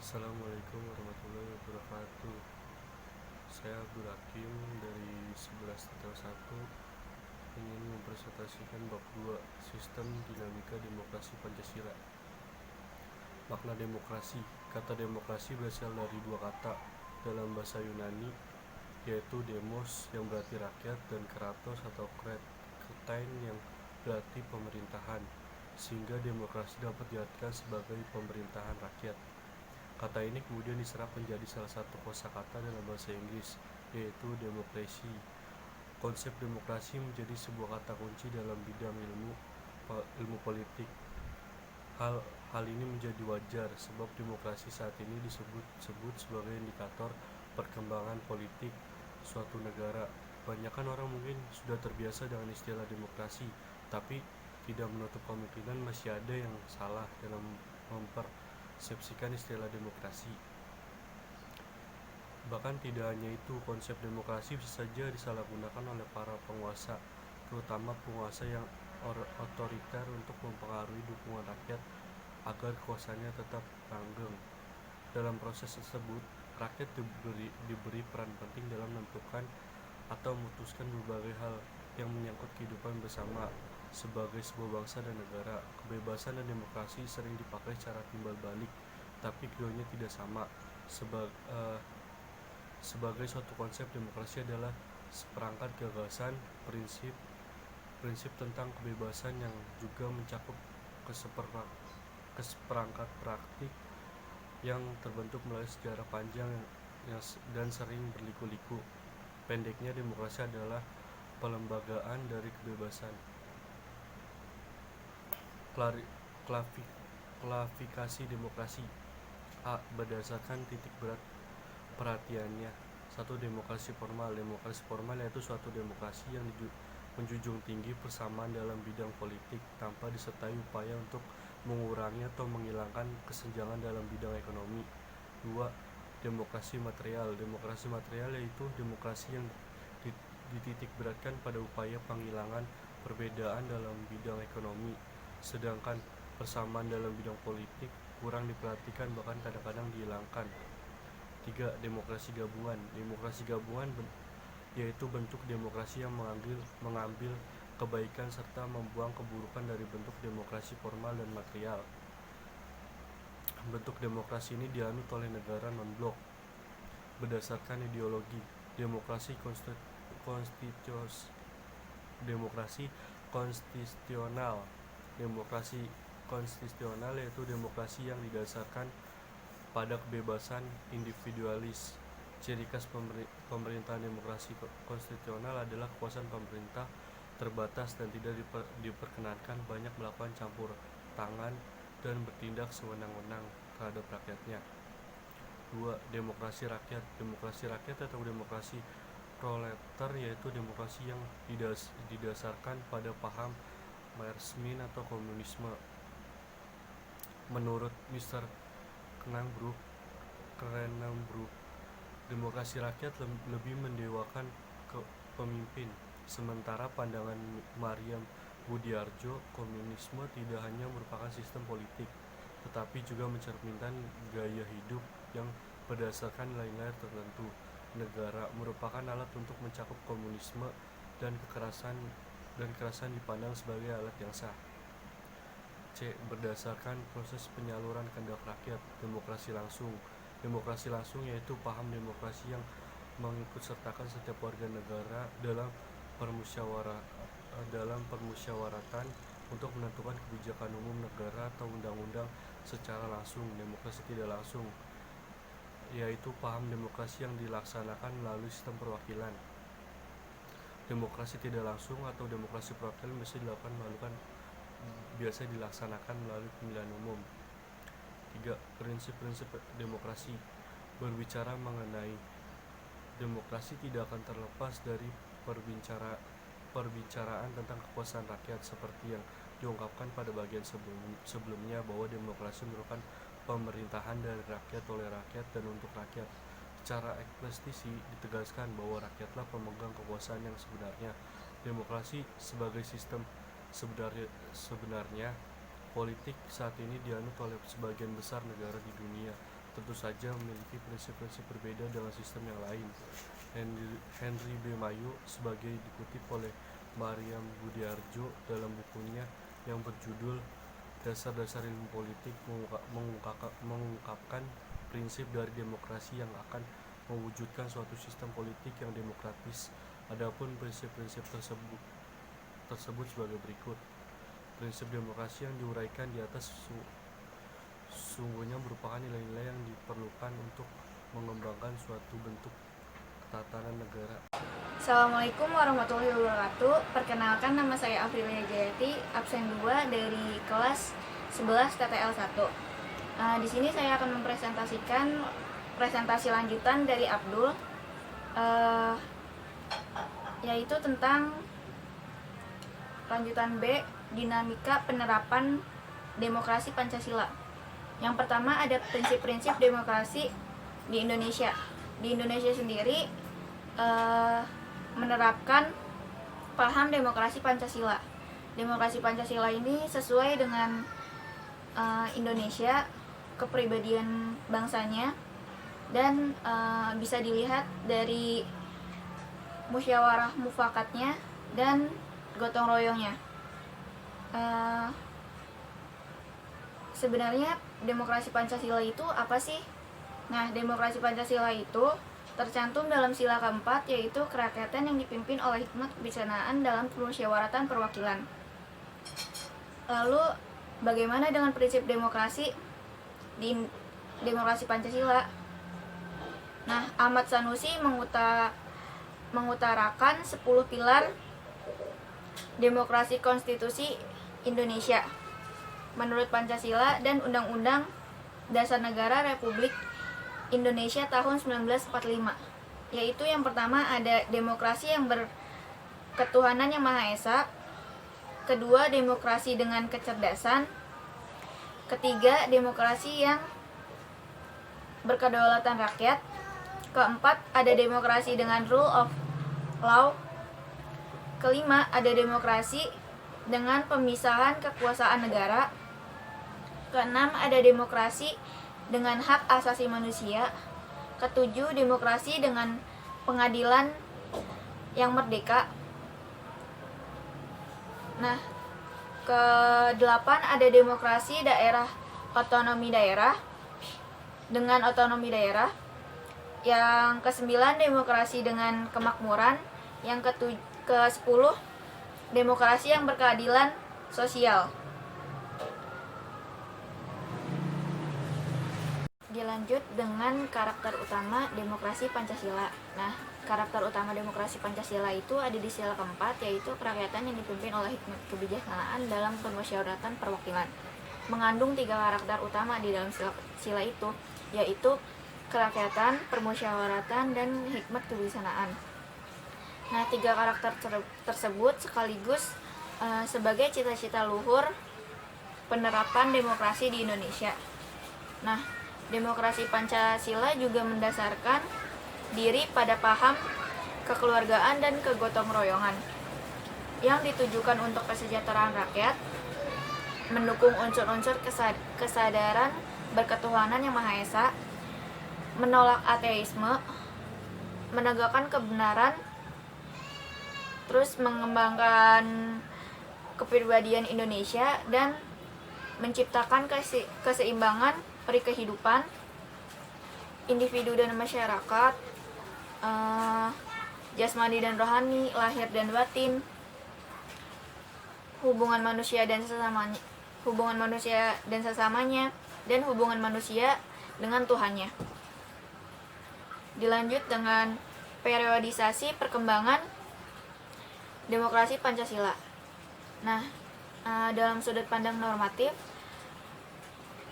Assalamualaikum warahmatullahi wabarakatuh. Saya Abdul Hakim dari 11-1 ingin mempresentasikan bab 2 Sistem Dinamika Demokrasi Pancasila. Makna demokrasi. Kata demokrasi berasal dari dua kata dalam bahasa Yunani, yaitu demos yang berarti rakyat dan kratos atau kretein yang berarti pemerintahan, sehingga demokrasi dapat diartikan sebagai pemerintahan rakyat. Kata ini kemudian diserap menjadi salah satu kosakata dalam bahasa Inggris, yaitu demokrasi. Konsep demokrasi menjadi sebuah kata kunci dalam bidang ilmu politik. Hal ini menjadi wajar sebab demokrasi saat ini disebut sebagai indikator perkembangan politik suatu negara. Banyakkan orang mungkin sudah terbiasa dengan istilah demokrasi, tapi tidak menutup kemungkinan masih ada yang salah dalam mempersepsikan istilah demokrasi. Bahkan tidak hanya itu, konsep demokrasi bisa saja disalahgunakan oleh para penguasa, terutama penguasa yang otoriter untuk mempengaruhi dukungan rakyat agar kekuasaannya tetap langgeng. Dalam proses tersebut, rakyat diberi peran penting dalam menentukan atau memutuskan berbagai hal yang menyangkut kehidupan bersama sebagai sebuah bangsa dan negara. Kebebasan dan demokrasi sering dipakai secara timbal balik, tapi keduanya tidak sama. Sebagai suatu konsep, demokrasi adalah seperangkat gagasan, prinsip tentang kebebasan yang juga mencakup keseperangkat praktik yang terbentuk melalui sejarah panjang dan sering berliku-liku. Pendeknya, demokrasi adalah pelembagaan dari kebebasan. Klasifikasi demokrasi. A. Berdasarkan titik berat perhatiannya. 1. Demokrasi formal. Demokrasi formal yaitu suatu demokrasi yang menjunjung tinggi persamaan dalam bidang politik tanpa disertai upaya untuk mengurangi atau menghilangkan kesenjangan dalam bidang ekonomi. 2. Demokrasi material. Demokrasi material yaitu demokrasi yang dititik beratkan pada upaya penghilangan perbedaan dalam bidang ekonomi, sedangkan persamaan dalam bidang politik kurang diperhatikan, bahkan kadang-kadang dihilangkan. 3. Demokrasi gabungan. Demokrasi gabungan yaitu bentuk demokrasi yang mengambil kebaikan serta membuang keburukan dari bentuk demokrasi formal dan material. Bentuk demokrasi ini dianut oleh negara non-blok berdasarkan ideologi. Demokrasi konstitusional. Demokrasi konstitusional yaitu demokrasi yang didasarkan pada kebebasan individualis. Ciri khas pemerintahan demokrasi konstitusional adalah kekuasaan pemerintah terbatas dan tidak diperkenankan banyak melakukan campur tangan dan bertindak sewenang-wenang terhadap rakyatnya. 2. Demokrasi rakyat. Demokrasi rakyat atau demokrasi proletar yaitu demokrasi yang didasarkan pada paham marxisme atau komunisme. Menurut Mr. Krenenbrook, demokrasi rakyat lebih mendewakan pemimpin, sementara pandangan Maryam Budiarjo, komunisme tidak hanya merupakan sistem politik, tetapi juga mencerminkan gaya hidup yang berdasarkan nilai-nilai tertentu. Negara merupakan alat untuk mencakup komunisme dan kekerasan dipandang sebagai alat yang sah. C. Berdasarkan proses penyaluran kehendak rakyat. Demokrasi langsung. Demokrasi langsung yaitu paham demokrasi yang mengikutsertakan setiap warga negara dalam permusyawaratan untuk menentukan kebijakan umum negara atau undang-undang secara langsung. Demokrasi tidak langsung yaitu paham demokrasi yang dilaksanakan melalui sistem perwakilan. Demokrasi tidak langsung atau demokrasi perwakilan biasa dilaksanakan melalui pemilihan umum. 3. Prinsip-prinsip demokrasi. Berbicara mengenai demokrasi tidak akan terlepas dari perbicaraan tentang kepuasan rakyat, seperti yang diungkapkan pada bagian sebelumnya bahwa demokrasi merupakan pemerintahan dari rakyat, oleh rakyat, dan untuk rakyat. Secara eksplisit ditegaskan bahwa rakyatlah pemegang kekuasaan yang sebenarnya. Demokrasi sebagai sistem sebenarnya politik saat ini dianut oleh sebagian besar negara di dunia. tentu saja memiliki prinsip-prinsip berbeda dengan sistem yang lain. Henry B. Mayo sebagai dikutip oleh Mariam Budiarjo dalam bukunya yang berjudul Dasar-Dasar Ilmu Politik mengungkapkan prinsip dari demokrasi yang akan mewujudkan suatu sistem politik yang demokratis. Adapun prinsip-prinsip tersebut sebagai berikut. Prinsip demokrasi yang diuraikan di atas sungguhnya merupakan nilai-nilai yang diperlukan untuk mengembangkan suatu bentuk ketatanan negara. Assalamualaikum warahmatullahi wabarakatuh. Perkenalkan, nama saya Afrilia Jayati, absen 2 dari kelas 11 TTL 1. Di sini saya akan mempresentasikan presentasi lanjutan dari Abdul, yaitu tentang lanjutan B, dinamika penerapan demokrasi Pancasila. Yang pertama ada prinsip-prinsip demokrasi di Indonesia. Di Indonesia sendiri menerapkan paham demokrasi Pancasila. Demokrasi Pancasila ini sesuai dengan Indonesia, kepribadian bangsanya, dan bisa dilihat dari musyawarah mufakatnya dan gotong royongnya. Sebenarnya demokrasi Pancasila itu apa sih? Nah, demokrasi Pancasila itu tercantum dalam sila keempat, yaitu kerakyatan yang dipimpin oleh hikmat kebijaksanaan dalam permusyawaratan perwakilan. Lalu, bagaimana dengan prinsip demokrasi di demokrasi Pancasila? Nah, Ahmad Sanusi mengutarakan 10 pilar demokrasi konstitusi Indonesia menurut Pancasila dan Undang-Undang Dasar Negara Republik Indonesia tahun 1945, yaitu yang pertama ada demokrasi yang berketuhanan yang Maha Esa, kedua demokrasi dengan kecerdasan, ketiga demokrasi yang berkedaulatan rakyat, keempat ada demokrasi dengan rule of law, kelima ada demokrasi dengan pemisahan kekuasaan negara, keenam ada demokrasi dengan hak asasi manusia, ketujuh demokrasi dengan pengadilan yang merdeka. Nah, kedelapan ada demokrasi daerah otonomi daerah dengan otonomi daerah. Yang ke-9 demokrasi dengan kemakmuran. Yang ke-10 demokrasi yang berkeadilan sosial. Dilanjut dengan karakter utama demokrasi Pancasila. Nah, karakter utama demokrasi Pancasila itu ada di sila keempat, yaitu kerakyatan yang dipimpin oleh hikmat kebijaksanaan dalam permusyawaratan perwakilan. Mengandung 3 karakter utama di dalam sila itu, yaitu kerakyatan, permusyawaratan, dan hikmat kebijaksanaan. Nah, 3 karakter tersebut sekaligus sebagai cita-cita luhur penerapan demokrasi di Indonesia. Nah, demokrasi Pancasila juga mendasarkan diri pada paham kekeluargaan dan kegotong royongan yang ditujukan untuk kesejahteraan rakyat, mendukung unsur-unsur kesadaran berketuhanan yang Maha Esa, menolak ateisme, menegakkan kebenaran, terus mengembangkan kepribadian Indonesia dan menciptakan keseimbangan perikehidupan individu dan masyarakat, jasmani dan rohani, lahir dan batin, hubungan manusia dan sesamanya, dan hubungan manusia dengan Tuhannya. Dilanjut dengan periodisasi perkembangan demokrasi Pancasila. Nah, dalam sudut pandang normatif,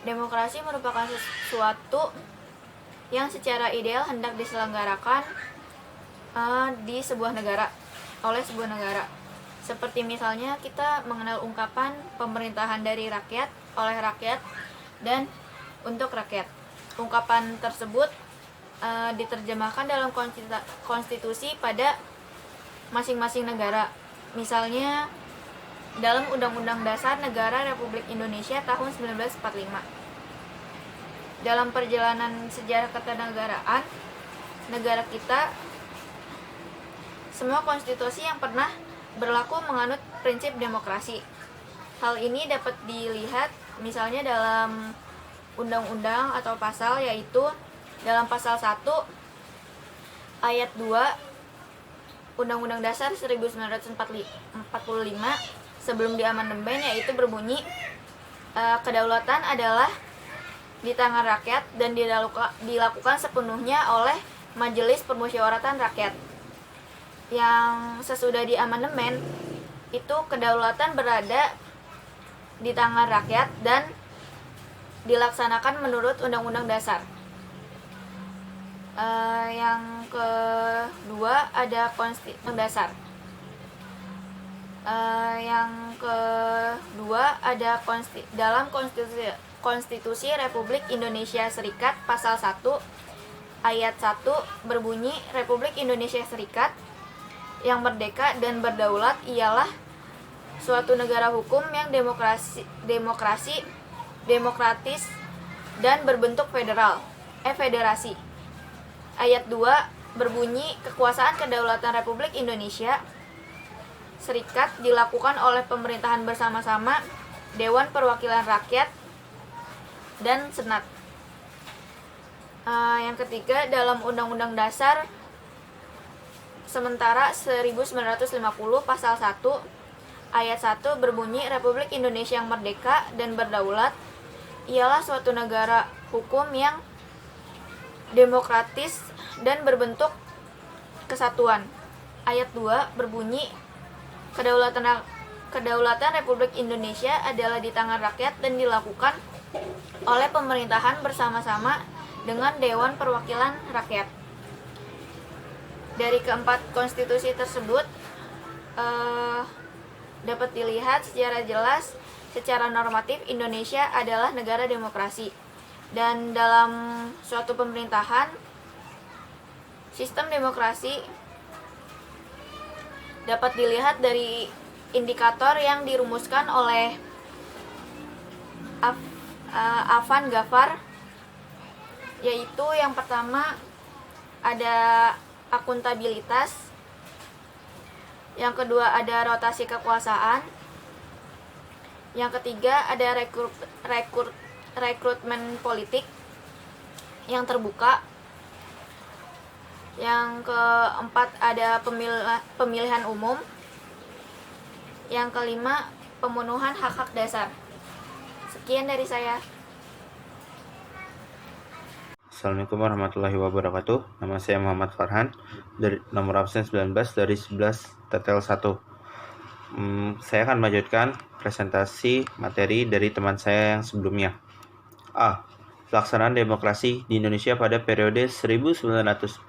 demokrasi merupakan sesuatu yang secara ideal hendak diselenggarakan di sebuah negara, oleh sebuah negara. Seperti misalnya kita mengenal ungkapan pemerintahan dari rakyat, oleh rakyat, dan untuk rakyat. Ungkapan tersebut diterjemahkan dalam konstitusi pada masing-masing negara. Misalnya dalam Undang-Undang Dasar Negara Republik Indonesia tahun 1945. dalam perjalanan sejarah kenegaraan negara kita, semua konstitusi yang pernah berlaku menganut prinsip demokrasi. Hal ini dapat dilihat misalnya dalam undang-undang atau pasal, yaitu dalam pasal 1 ayat 2 Undang-Undang Dasar 1945 sebelum diamandemen, yaitu berbunyi kedaulatan adalah di tangan rakyat dan dilakukan sepenuhnya oleh Majelis Permusyawaratan Rakyat. Yang sesudah diamandemen itu kedaulatan berada di tangan rakyat dan dilaksanakan menurut Undang-Undang Dasar. Yang kedua ada Konstitusi Dasar. Yang kedua ada dalam Konstitusi Republik Indonesia Serikat pasal 1 ayat 1 berbunyi, Republik Indonesia Serikat yang merdeka dan berdaulat ialah suatu negara hukum yang demokratis dan berbentuk federasi. Ayat 2 berbunyi, kekuasaan kedaulatan Republik Indonesia Serikat dilakukan oleh pemerintahan bersama-sama, Dewan Perwakilan Rakyat, dan Senat. Yang ketiga, dalam Undang-Undang Dasar sementara 1950 pasal 1 ayat 1 berbunyi, Republik Indonesia yang merdeka dan berdaulat ialah suatu negara hukum yang demokratis dan berbentuk kesatuan. Ayat 2 berbunyi, kedaulatan Republik Indonesia adalah di tangan rakyat dan dilakukan oleh pemerintahan bersama-sama dengan Dewan Perwakilan Rakyat. Dari keempat konstitusi tersebut dapat dilihat secara jelas, secara normatif Indonesia adalah negara demokrasi. Dan dalam suatu pemerintahan, sistem demokrasi dapat dilihat dari indikator yang dirumuskan oleh Afan Ghaffar, yaitu yang pertama ada akuntabilitas, yang kedua ada rotasi kekuasaan, yang ketiga ada rekrutmen politik yang terbuka, yang keempat ada pemilihan umum, yang kelima pemenuhan hak-hak dasar. Sekian dari saya. Assalamualaikum warahmatullahi wabarakatuh. Nama saya Muhammad Farhan, dari nomor absen 19 dari 11 tetel 1. Saya akan melanjutkan presentasi materi dari teman saya yang sebelumnya. A. Pelaksanaan demokrasi di Indonesia pada periode 1945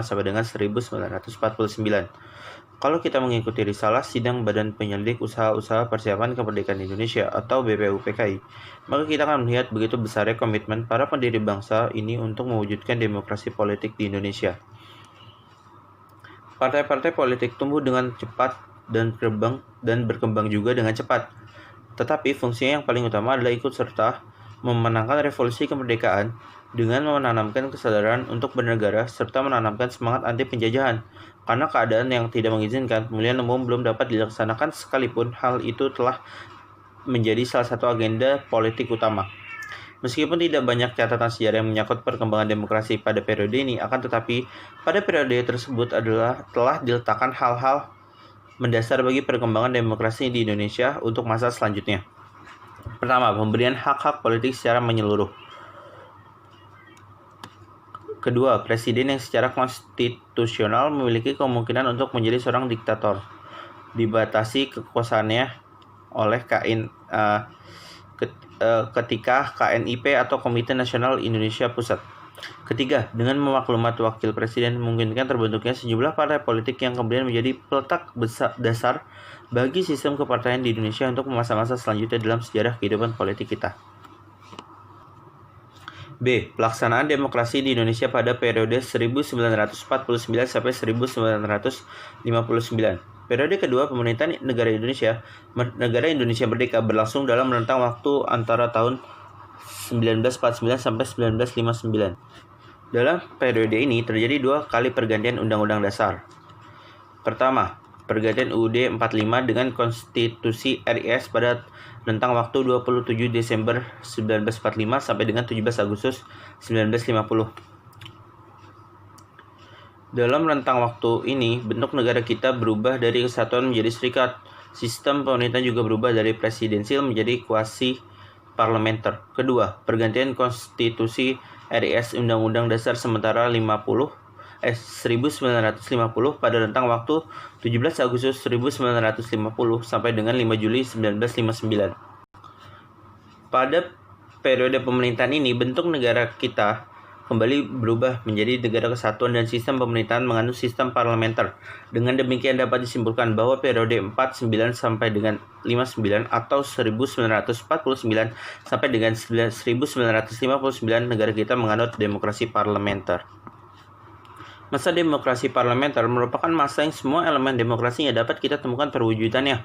sampai dengan 1949. Kalau kita mengikuti risalah Sidang Badan Penyelidik Usaha-Usaha Persiapan Kemerdekaan Indonesia atau BPUPKI, maka kita akan melihat begitu besarnya komitmen para pendiri bangsa ini untuk mewujudkan demokrasi politik di Indonesia. Partai-partai politik tumbuh dengan cepat dan berkembang juga dengan cepat. Tetapi fungsinya yang paling utama adalah ikut serta memenangkan revolusi kemerdekaan dengan menanamkan kesadaran untuk bernegara serta menanamkan semangat anti penjajahan. Karena keadaan yang tidak mengizinkan, pemilihan umum belum dapat dilaksanakan sekalipun hal itu telah menjadi salah satu agenda politik utama. Meskipun tidak banyak catatan sejarah yang menyangkut perkembangan demokrasi pada periode ini, akan tetapi pada periode tersebut telah diletakkan hal-hal mendasar bagi perkembangan demokrasi di Indonesia untuk masa selanjutnya. Pertama, pemberian hak-hak politik secara menyeluruh. Kedua, presiden yang secara konstitusional memiliki kemungkinan untuk menjadi seorang diktator, dibatasi kekuasaannya oleh ketika KNIP atau Komite Nasional Indonesia Pusat. Ketiga, dengan memaklumat wakil presiden memungkinkan terbentuknya sejumlah partai politik yang kemudian menjadi peletak dasar bagi sistem kepartaian di Indonesia untuk masa-masa selanjutnya dalam sejarah kehidupan politik kita. B. Pelaksanaan demokrasi di Indonesia pada periode 1949 sampai 1959. Periode kedua pemerintahan negara Indonesia Merdeka berlangsung dalam rentang waktu antara tahun 1949 sampai 1959. Dalam periode ini terjadi 2 kali pergantian Undang-Undang Dasar. Pertama, pergantian UUD 45 dengan Konstitusi RIS pada rentang waktu 27 Desember 1945 sampai dengan 17 Agustus 1950. Dalam rentang waktu ini, bentuk negara kita berubah dari kesatuan menjadi serikat. Sistem pemerintahan juga berubah dari presidensil menjadi kuasi parlementer. Kedua, pergantian Konstitusi RIS Undang-Undang Dasar sementara 1950 pada rentang waktu 17 Agustus 1950 sampai dengan 5 Juli 1959. Pada periode pemerintahan ini, bentuk negara kita kembali berubah menjadi negara kesatuan dan sistem pemerintahan menganut sistem parlementer. Dengan demikian dapat disimpulkan bahwa periode 49 sampai dengan 59 atau 1949 sampai dengan 1959 negara kita menganut demokrasi parlementer. Masa demokrasi parlementer merupakan masa yang semua elemen demokrasinya dapat kita temukan perwujudannya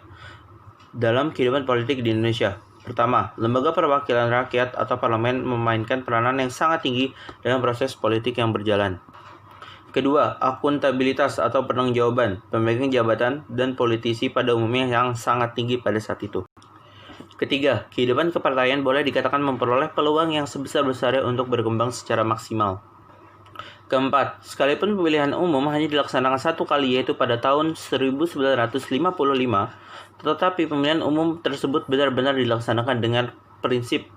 dalam kehidupan politik di Indonesia. Pertama, lembaga perwakilan rakyat atau parlemen memainkan peranan yang sangat tinggi dalam proses politik yang berjalan. Kedua, akuntabilitas atau pertanggungjawaban pemegang jabatan dan politisi pada umumnya yang sangat tinggi pada saat itu. Ketiga, kehidupan kepartaian boleh dikatakan memperoleh peluang yang sebesar-besarnya untuk berkembang secara maksimal. Keempat, sekalipun pemilihan umum hanya dilaksanakan 1 kali yaitu pada tahun 1955, tetapi pemilihan umum tersebut benar-benar dilaksanakan dengan prinsip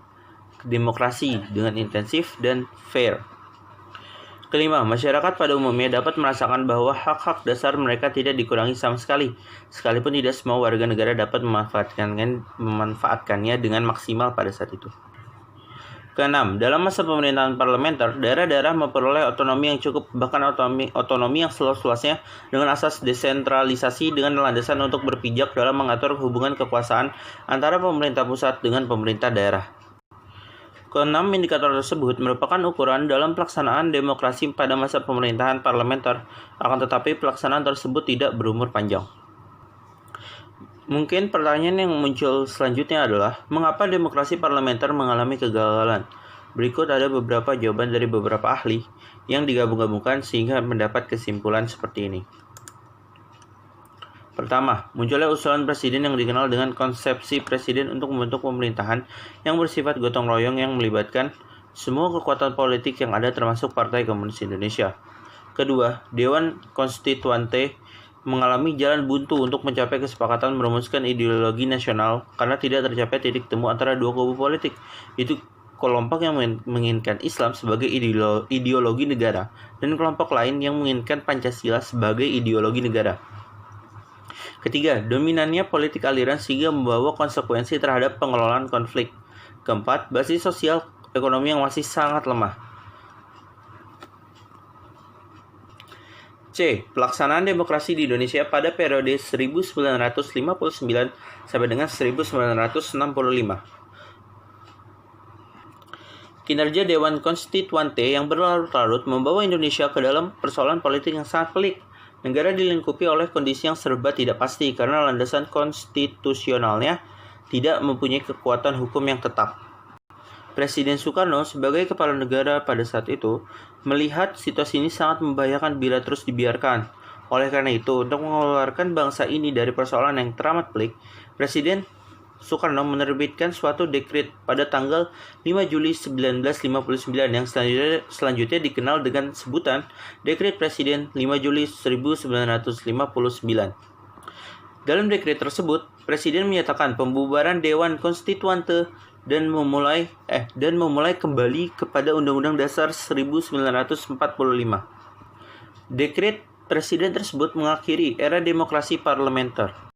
demokrasi dengan intensif dan fair. Kelima, masyarakat pada umumnya dapat merasakan bahwa hak-hak dasar mereka tidak dikurangi sama sekali, sekalipun tidak semua warga negara dapat memanfaatkannya dengan maksimal pada saat itu. Keenam, dalam masa pemerintahan parlementer, daerah-daerah memperoleh otonomi yang cukup, bahkan otonomi yang seluas-luasnya dengan asas desentralisasi dengan landasan untuk berpijak dalam mengatur hubungan kekuasaan antara pemerintah pusat dengan pemerintah daerah. Keenam indikator tersebut merupakan ukuran dalam pelaksanaan demokrasi pada masa pemerintahan parlementer, akan tetapi pelaksanaan tersebut tidak berumur panjang. Mungkin pertanyaan yang muncul selanjutnya adalah, mengapa demokrasi parlementer mengalami kegagalan? Berikut ada beberapa jawaban dari beberapa ahli yang digabung-gabungkan sehingga mendapat kesimpulan seperti ini. Pertama, munculnya usulan presiden yang dikenal dengan konsepsi presiden untuk membentuk pemerintahan yang bersifat gotong royong yang melibatkan semua kekuatan politik yang ada termasuk Partai Komunis Indonesia. Kedua, Dewan Konstituante mengalami jalan buntu untuk mencapai kesepakatan merumuskan ideologi nasional karena tidak tercapai titik temu antara dua kubu politik, yaitu kelompok yang menginginkan Islam sebagai ideologi negara dan kelompok lain yang menginginkan Pancasila sebagai ideologi negara. Ketiga, dominannya politik aliran sehingga membawa konsekuensi terhadap pengelolaan konflik. Keempat, basis sosial ekonomi yang masih sangat lemah. C. Pelaksanaan demokrasi di Indonesia pada periode 1959 sampai dengan 1965. Kinerja Dewan Konstituante yang berlarut-larut membawa Indonesia ke dalam persoalan politik yang sangat pelik. Negara dilingkupi oleh kondisi yang serba tidak pasti karena landasan konstitusionalnya tidak mempunyai kekuatan hukum yang tetap. Presiden Soekarno sebagai kepala negara pada saat itu melihat situasi ini sangat membahayakan bila terus dibiarkan. Oleh karena itu, untuk mengeluarkan bangsa ini dari persoalan yang teramat pelik, Presiden Soekarno menerbitkan suatu dekret pada tanggal 5 Juli 1959 yang selanjutnya dikenal dengan sebutan Dekret Presiden 5 Juli 1959. Dalam dekret tersebut, Presiden menyatakan pembubaran Dewan Konstituante dan memulai kembali kepada Undang-Undang Dasar 1945. Dekret Presiden tersebut mengakhiri era demokrasi parlementer.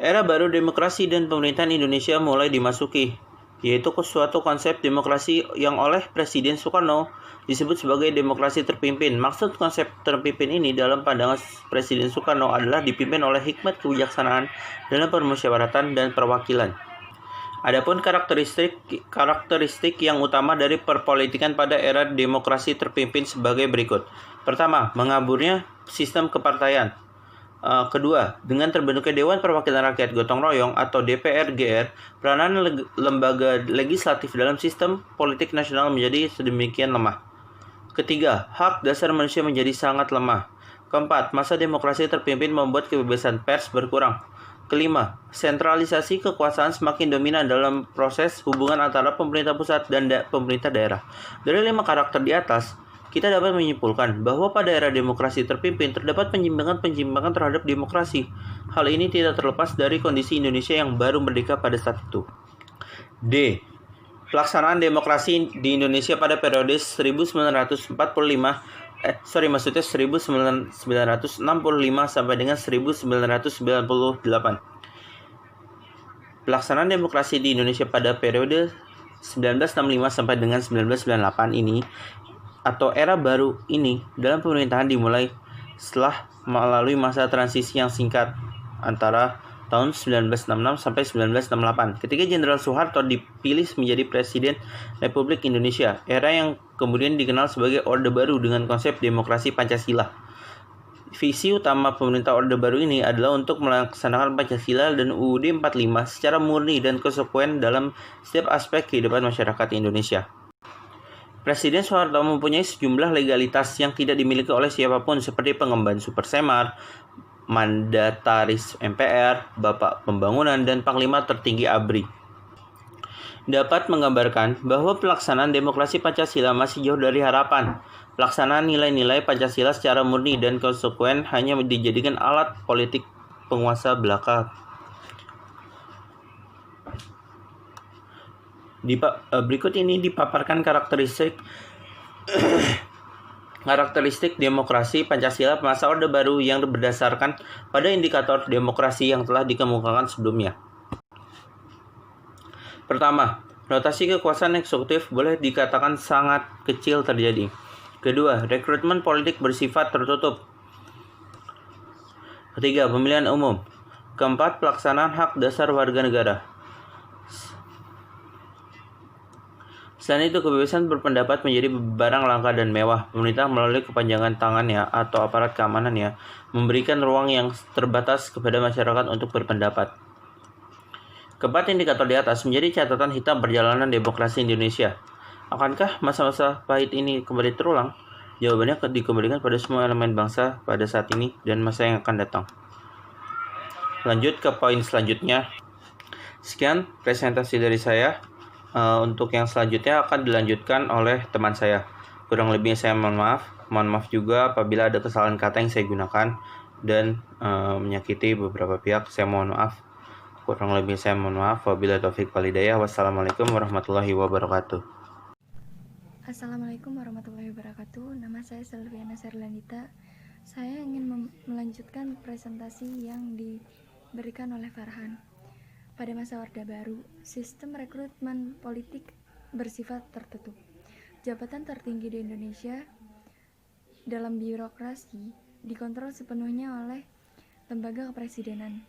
Era baru demokrasi dan pemerintahan Indonesia mulai dimasuki, yaitu suatu konsep demokrasi yang oleh Presiden Soekarno disebut sebagai demokrasi terpimpin. Maksud konsep terpimpin ini dalam pandangan Presiden Soekarno adalah dipimpin oleh hikmat kebijaksanaan dalam permusyawaratan dan perwakilan. Adapun karakteristik yang utama dari perpolitikan pada era demokrasi terpimpin sebagai berikut. Pertama, mengaburnya sistem kepartaian. Kedua, dengan terbentuknya Dewan Perwakilan Rakyat Gotong Royong atau DPR-GR, peranan lembaga legislatif dalam sistem politik nasional menjadi sedemikian lemah. Ketiga, hak dasar manusia menjadi sangat lemah. Keempat, masa demokrasi terpimpin membuat kebebasan pers berkurang. Kelima, sentralisasi kekuasaan semakin dominan dalam proses hubungan antara pemerintah pusat dan pemerintah daerah. Dari 5 karakter di atas, kita dapat menyimpulkan bahwa pada era demokrasi terpimpin terdapat penyimpangan-penyimpangan terhadap demokrasi. Hal ini tidak terlepas dari kondisi Indonesia yang baru merdeka pada saat itu. D. Pelaksanaan demokrasi di Indonesia pada periode 1965 sampai dengan 1998. Pelaksanaan demokrasi di Indonesia pada periode 1965 sampai dengan 1998 ini atau era baru ini dalam pemerintahan dimulai setelah melalui masa transisi yang singkat antara tahun 1966 sampai 1968 ketika Jenderal Soeharto dipilih menjadi Presiden Republik Indonesia, era yang kemudian dikenal sebagai Orde Baru dengan konsep demokrasi Pancasila. Visi utama pemerintah Orde Baru ini adalah untuk melaksanakan Pancasila dan UUD 45 secara murni dan konsekuen dalam setiap aspek kehidupan masyarakat Indonesia. Presiden Soeharto mempunyai sejumlah legalitas yang tidak dimiliki oleh siapapun seperti pengemban Supersemar, mandataris MPR, Bapak Pembangunan, dan Panglima Tertinggi ABRI. Dapat menggambarkan bahwa pelaksanaan demokrasi Pancasila masih jauh dari harapan. Pelaksanaan nilai-nilai Pancasila secara murni dan konsekuen hanya dijadikan alat politik penguasa belaka. Berikut ini dipaparkan karakteristik demokrasi Pancasila masa Orde Baru yang berdasarkan pada indikator demokrasi yang telah dikemukakan sebelumnya. Pertama, rotasi kekuasaan eksekutif boleh dikatakan sangat kecil terjadi. Kedua, rekrutmen politik bersifat tertutup. Ketiga, pemilihan umum. Keempat, pelaksanaan hak dasar warga negara. Selain itu, kebebasan berpendapat menjadi barang langka dan mewah. Pemerintah melalui kepanjangan tangannya atau aparat keamanannya memberikan ruang yang terbatas kepada masyarakat untuk berpendapat. Keempat indikator di atas menjadi catatan hitam perjalanan demokrasi Indonesia. Akankah masa-masa pahit ini kembali terulang? Jawabannya dikembalikan pada semua elemen bangsa pada saat ini dan masa yang akan datang. Lanjut ke poin selanjutnya. Sekian presentasi dari saya. Untuk yang selanjutnya akan dilanjutkan oleh teman saya. Kurang lebihnya saya mohon maaf. Mohon maaf juga apabila ada kesalahan kata yang saya gunakan dan menyakiti beberapa pihak. Saya mohon maaf. Kurang lebih saya mohon maaf. Wabillahi taufiq wal hidayah. Wassalamualaikum warahmatullahi wabarakatuh. Assalamualaikum warahmatullahi wabarakatuh. Nama saya Selviana Serlandita. Saya ingin melanjutkan presentasi yang diberikan oleh Farhan. Pada masa Orde Baru, sistem rekrutmen politik bersifat tertutup. Jabatan tertinggi di Indonesia dalam birokrasi dikontrol sepenuhnya oleh lembaga kepresidenan.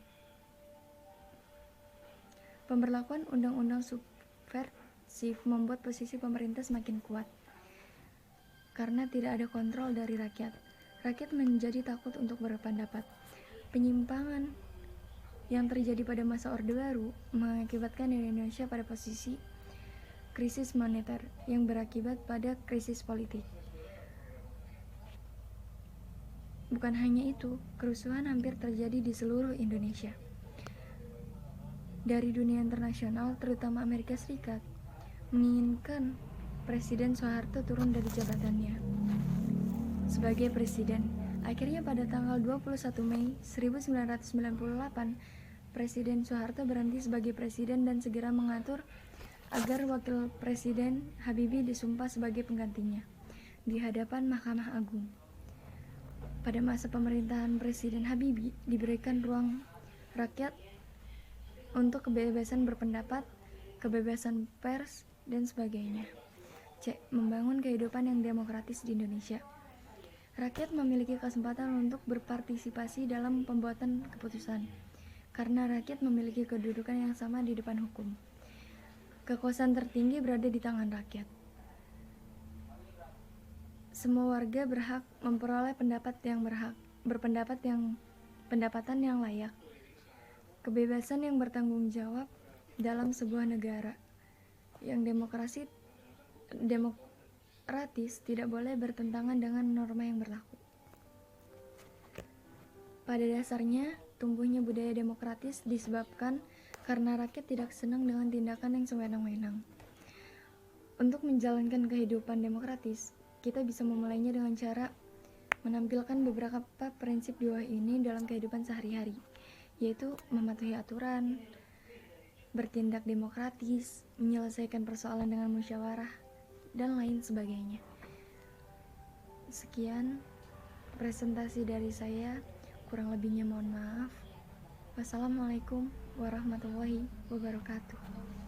Pemberlakuan undang-undang subversif membuat posisi pemerintah semakin kuat. Karena tidak ada kontrol dari rakyat, rakyat menjadi takut untuk berpendapat. Penyimpangan yang terjadi pada masa Orde Baru mengakibatkan Indonesia pada posisi krisis moneter yang berakibat pada krisis politik. Bukan hanya itu, kerusuhan hampir terjadi di seluruh Indonesia. Dari dunia internasional, terutama Amerika Serikat, menginginkan Presiden Soeharto turun dari jabatannya sebagai presiden. Akhirnya pada tanggal 21 Mei 1998, Presiden Soeharto berhenti sebagai presiden dan segera mengatur agar wakil presiden Habibie disumpah sebagai penggantinya di hadapan Mahkamah Agung. Pada masa pemerintahan Presiden Habibie diberikan ruang rakyat untuk kebebasan berpendapat, kebebasan pers, dan sebagainya. C. Membangun kehidupan yang demokratis di Indonesia. Rakyat memiliki kesempatan untuk berpartisipasi dalam pembuatan keputusan, karena rakyat memiliki kedudukan yang sama di depan hukum. Kekuasaan tertinggi berada di tangan rakyat. Semua warga berhak memperoleh berpendapat yang pendapatan yang layak, kebebasan yang bertanggung jawab dalam sebuah negara yang demokratis tidak boleh bertentangan dengan norma yang berlaku. Pada dasarnya, tumbuhnya budaya demokratis disebabkan karena rakyat tidak senang dengan tindakan yang sewenang-wenang. Untuk menjalankan kehidupan demokratis, kita bisa memulainya dengan cara menampilkan beberapa prinsip di bawah ini dalam kehidupan sehari-hari, yaitu mematuhi aturan, bertindak demokratis, menyelesaikan persoalan dengan musyawarah, dan lain sebagainya. Sekian presentasi dari saya, kurang lebihnya mohon maaf. Wassalamualaikum warahmatullahi wabarakatuh.